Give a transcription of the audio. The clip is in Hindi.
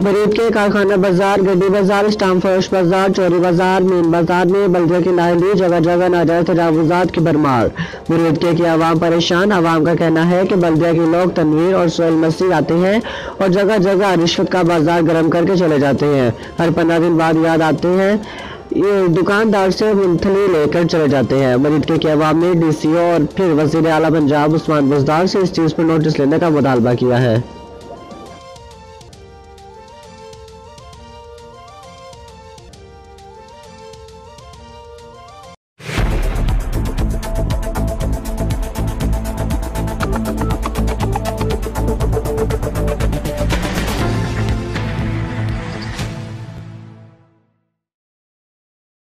बरीद के कारखाना बाजार, गड्डी बाजार, स्टाम्प फरोश बाजार, चोरी बाजार, मीन बाजार में बल्दिया की नाअहली, जगह जगह नाजायज तजावुजात की भरमार। बरीद के आवाम परेशान। आवाम का कहना है कि बल्दिया के लोग तनवीर और सोहेल मसीह आते हैं और जगह जगह रिश्वत का बाजार गर्म करके चले जाते हैं। हर 15 दिन बाद याद आते हैं, ये दुकानदार से मुंथली लेकर चले जाते हैं। बरीद के अवाम ने DCO और फिर वज़ीर आला पंजाब उस्मान बुज़दार से इस चीज़ पर नोटिस लेने का मुतालबा किया है।